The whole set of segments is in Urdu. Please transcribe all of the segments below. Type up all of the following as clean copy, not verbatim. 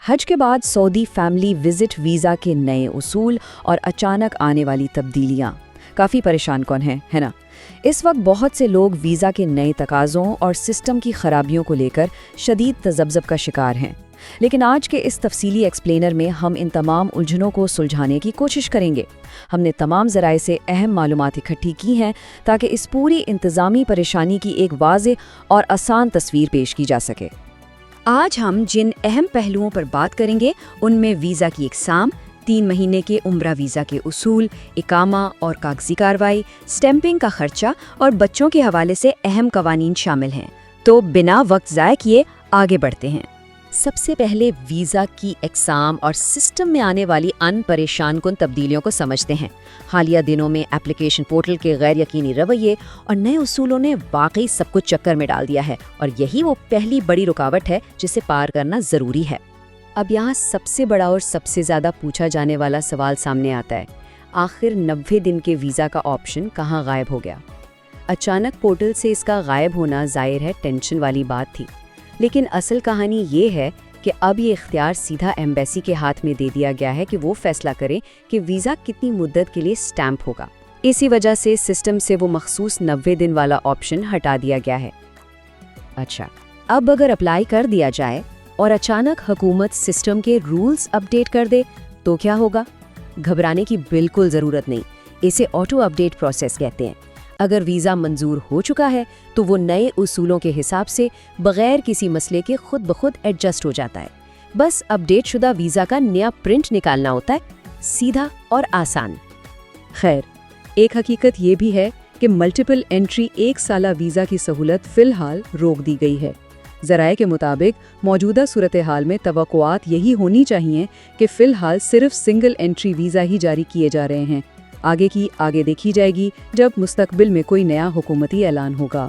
حج کے بعد سعودی فیملی وزٹ ویزا کے نئے اصول اور اچانک آنے والی تبدیلیاں کافی پریشان کن ہیں، ہے نا؟ اس وقت بہت سے لوگ ویزا کے نئے تقاضوں اور سسٹم کی خرابیوں کو لے کر شدید تذبذب کا شکار ہیں، لیکن آج کے اس تفصیلی ایکسپلینر میں ہم ان تمام الجھنوں کو سلجھانے کی کوشش کریں گے۔ ہم نے تمام ذرائع سے اہم معلومات اکٹھی کی ہیں تاکہ اس پوری انتظامی پریشانی کی ایک واضح اور آسان تصویر پیش کی جا سکے۔ آج ہم جن اہم پہلوؤں پر بات کریں گے ان میں ویزا کی اقسام، 3 مہینے کے عمرہ ویزا کے اصول، اقامہ اور کاغذی کارروائی، سٹیمپنگ کا خرچہ اور بچوں کے حوالے سے اہم قوانین شامل ہیں۔ تو بنا وقت ضائع کیے آگے بڑھتے ہیں۔ سب سے پہلے ویزا کی اقسام اور سسٹم میں آنے والی ان پریشان کن تبدیلیوں کو سمجھتے ہیں۔ حالیہ دنوں میں اپلیکیشن پورٹل کے غیر یقینی رویے اور نئے اصولوں نے واقعی سب کچھ چکر میں ڈال دیا ہے، اور یہی وہ پہلی بڑی رکاوٹ ہے جسے پار کرنا ضروری ہے۔ اب یہاں سب سے بڑا اور سب سے زیادہ پوچھا جانے والا سوال سامنے آتا ہے، آخر 90 دن کے ویزا کا آپشن کہاں غائب ہو گیا؟ اچانک پورٹل سے اس کا غائب ہونا ظاہر ہے ٹینشن والی بات تھی، لیکن اصل کہانی یہ ہے کہ اب یہ اختیار سیدھا ایمبیسی کے ہاتھ میں دے دیا گیا ہے کہ وہ فیصلہ کرے کہ ویزا کتنی مدت کے لیے سٹیمپ ہوگا۔ اسی وجہ سے سسٹم سے وہ مخصوص 90 دن والا آپشن ہٹا دیا گیا ہے۔ اچھا، اب اگر اپلائی کر دیا جائے اور اچانک حکومت سسٹم کے رولز اپڈیٹ کر دے تو کیا ہوگا؟ گھبرانے کی بالکل ضرورت نہیں، اسے آٹو اپڈیٹ پروسیس کہتے ہیں۔ اگر ویزا منظور ہو چکا ہے تو وہ نئے اصولوں کے حساب سے بغیر کسی مسئلے کے خود بخود ایڈجسٹ ہو جاتا ہے۔ بس اپڈیٹ شدہ ویزا کا نیا پرنٹ نکالنا ہوتا ہے، سیدھا اور آسان۔ خیر، ایک حقیقت یہ بھی ہے کہ ملٹیپل انٹری 1 سالہ ویزا کی سہولت فی الحال روک دی گئی ہے۔ ذرائع کے مطابق موجودہ صورتحال میں توقعات یہی ہونی چاہیے کہ فی الحال صرف سنگل انٹری ویزا ہی جاری کیے جا رہے ہیں۔ آگے دیکھی جائے گی جب مستقبل میں کوئی نیا حکومتی اعلان ہوگا۔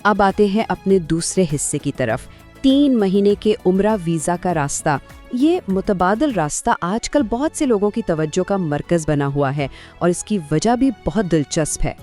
اب آتے ہیں اپنے دوسرے حصے کی طرف، 3 مہینے کے عمرہ ویزا کا راستہ۔ یہ متبادل راستہ آج کل بہت سے لوگوں کی توجہ کا مرکز بنا ہوا ہے، اور اس کی وجہ بھی بہت دلچسپ ہے۔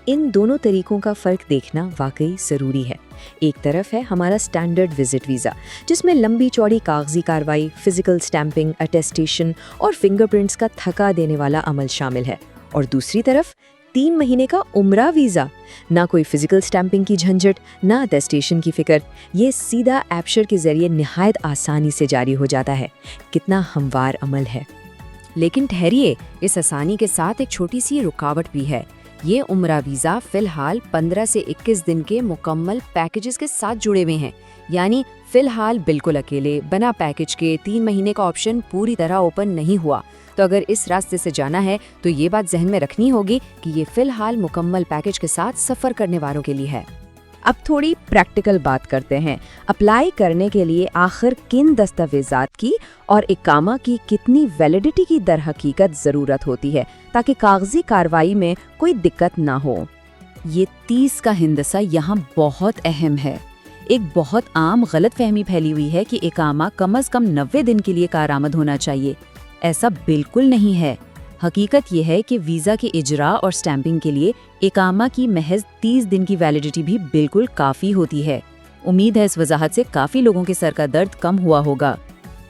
ان دونوں طریقوں کا فرق دیکھنا واقعی ضروری ہے۔ ایک طرف ہے ہمارا سٹینڈرڈ وزٹ ویزا، جس میں لمبی چوڑی کاغذی کارروائی، فزیکل سٹیمپنگ، اٹیسٹیشن اور فنگر پرنٹس کا تھکا دینے والا عمل شامل ہے، اور دوسری طرف 3 مہینے کا عمرہ ویزا، نہ کوئی فزیکل سٹیمپنگ کی جھنجھٹ، نہ اٹیسٹیشن کی فکر۔ یہ سیدھا ایپشر کے ذریعے نہایت آسانی سے جاری ہو جاتا ہے۔ کتنا ہموار عمل ہے! لیکن ٹھہریے، اس آسانی کے ساتھ ایک چھوٹی سی رکاوٹ بھی ہے۔ یہ عمرہ ویزا فی الحال 15 سے 21 دن کے مکمل پیکیجز کے ساتھ جڑے ہوئے ہیں، یعنی فی الحال بالکل اکیلے بنا پیکیج کے 3 مہینے کا آپشن پوری طرح اوپن نہیں ہوا۔ تو اگر اس راستے سے جانا ہے تو یہ بات ذہن میں رکھنی ہوگی کہ یہ فی الحال مکمل پیکیج کے ساتھ سفر کرنے والوں کے لیے ہے۔ اب تھوڑی پریکٹیکل بات کرتے ہیں۔ اپلائی کرنے کے لیے آخر کن دستاویزات کی اور اقامہ کی کتنی ویلیڈیٹی کی در حقیقت ضرورت ہوتی ہے تاکہ کاغذی کارروائی میں کوئی دقت نہ ہو؟ یہ 30 کا ہندسہ یہاں بہت اہم ہے۔ ایک بہت عام غلط فہمی پھیلی ہوئی ہے کہ اقامہ کم از کم 90 دن کے لیے کارآمد ہونا چاہیے۔ ایسا بالکل نہیں ہے۔ حقیقت یہ ہے کہ ویزا کے اجراء اور سٹیمپنگ کے لیے اقامہ کی محض 30 دن کی ویلیڈیٹی بھی بالکل کافی ہوتی ہے۔ امید ہے اس وضاحت سے کافی لوگوں کے سر کا درد کم ہوا ہوگا۔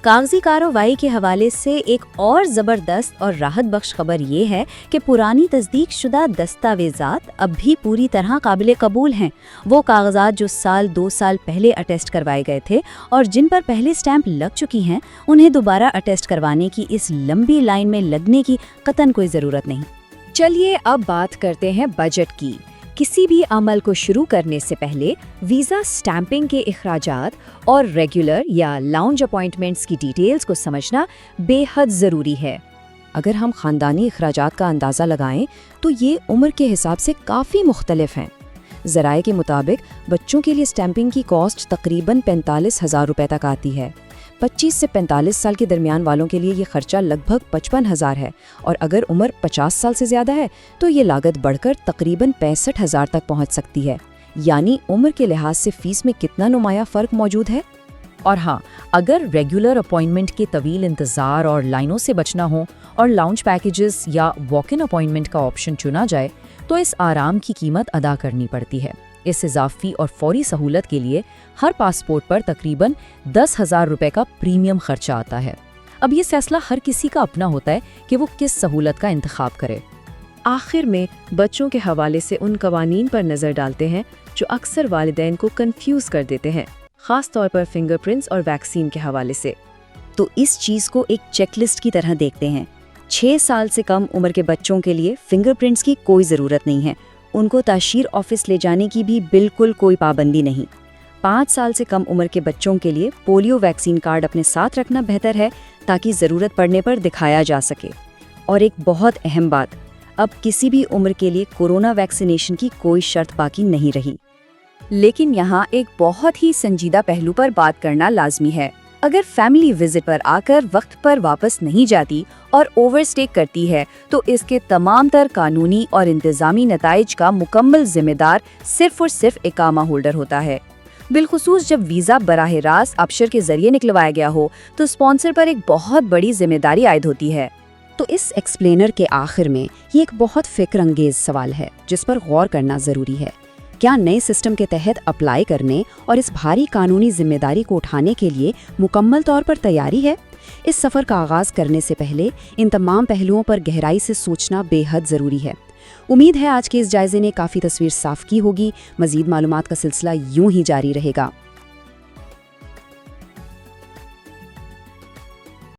کاغذی کارروائی کے حوالے سے ایک اور زبردست اور راحت بخش خبر یہ ہے کہ پرانی تصدیق شدہ دستاویزات اب بھی پوری طرح قابل قبول ہیں۔ وہ کاغذات جو 2 سال پہلے اٹیسٹ کروائے گئے تھے اور جن پر پہلے سٹیمپ لگ چکی ہیں، انہیں دوبارہ اٹیسٹ کروانے کی اس لمبی لائن میں لگنے کی قطعاً کوئی ضرورت نہیں۔ چلیے اب بات کرتے ہیں بجٹ کی۔ کسی بھی عمل کو شروع کرنے سے پہلے ویزا سٹیمپنگ کے اخراجات اور ریگولر یا لاؤنج اپائنٹمنٹس کی ڈیٹیلز کو سمجھنا بے حد ضروری ہے۔ اگر ہم خاندانی اخراجات کا اندازہ لگائیں تو یہ عمر کے حساب سے کافی مختلف ہیں۔ ذرائع کے مطابق بچوں کے لیے سٹیمپنگ کی کاسٹ تقریباً 45,000 روپے تک آتی ہے۔ 25 سے 45 سال کے درمیان والوں کے لیے یہ خرچہ لگ بھگ 55,000 ہے، اور اگر عمر 50 سال سے زیادہ ہے تو یہ لاگت بڑھ کر تقریباً 65,000 تک پہنچ سکتی ہے۔ یعنی عمر کے لحاظ سے فیس میں کتنا نمایاں فرق موجود ہے۔ اور ہاں، اگر ریگولر اپائنٹمنٹ کے طویل انتظار اور لائنوں سے بچنا ہو اور لاؤنج پیکیجز یا واک ان اپائنٹمنٹ کا آپشن چنا جائے تو اس آرام کی قیمت ادا کرنی پڑتی ہے۔ اس اضافی اور فوری سہولت کے لیے ہر پاسپورٹ پر تقریباً 10,000 روپے کا پریمیم خرچہ آتا ہے۔ اب یہ فیصلہ ہر کسی کا اپنا ہوتا ہے کہ وہ کس سہولت کا انتخاب کرے۔ آخر میں بچوں کے حوالے سے ان قوانین پر نظر ڈالتے ہیں جو اکثر والدین کو کنفیوز کر دیتے ہیں، خاص طور پر فنگر پرنٹس اور ویکسین کے حوالے سے۔ تو اس چیز کو ایک چیک لسٹ کی طرح دیکھتے ہیں۔ 6 سال سے کم عمر کے بچوں کے لیے فنگر پرنٹس کی کوئی ضرورت نہیں ہے، ان کو تاشیر آفس لے جانے کی بھی بالکل کوئی پابندی نہیں۔ 5 سال سے کم عمر کے بچوں کے لیے پولیو ویکسین کارڈ اپنے ساتھ رکھنا بہتر ہے تاکہ ضرورت پڑنے پر دکھایا جا سکے۔ اور ایک بہت اہم بات، اب کسی بھی عمر کے لیے کورونا ویکسینیشن کی کوئی شرط باقی نہیں رہی۔ لیکن یہاں ایک بہت ہی سنجیدہ پہلو پر بات کرنا لازمی ہے۔ اگر فیملی وزٹ پر آ کر وقت پر واپس نہیں جاتی اور اوور اسٹے کرتی ہے تو اس کے تمام تر قانونی اور انتظامی نتائج کا مکمل ذمہ دار صرف اور صرف اقامہ ہولڈر ہوتا ہے۔ بالخصوص جب ویزا براہ راست آبشر کے ذریعے نکلوایا گیا ہو تو اسپانسر پر ایک بہت بڑی ذمہ داری عائد ہوتی ہے۔ تو اس ایکسپلینر کے آخر میں یہ ایک بہت فکر انگیز سوال ہے جس پر غور کرنا ضروری ہے۔ کیا نئے سسٹم کے تحت اپلائی کرنے اور اس بھاری قانونی ذمہ داری کو اٹھانے کے لیے مکمل طور پر تیاری ہے؟ اس سفر کا آغاز کرنے سے پہلے ان تمام پہلوؤں پر گہرائی سے سوچنا بے حد ضروری ہے۔ امید ہے آج کے اس جائزے نے کافی تصویر صاف کی ہوگی۔ مزید معلومات کا سلسلہ یوں ہی جاری رہے گا۔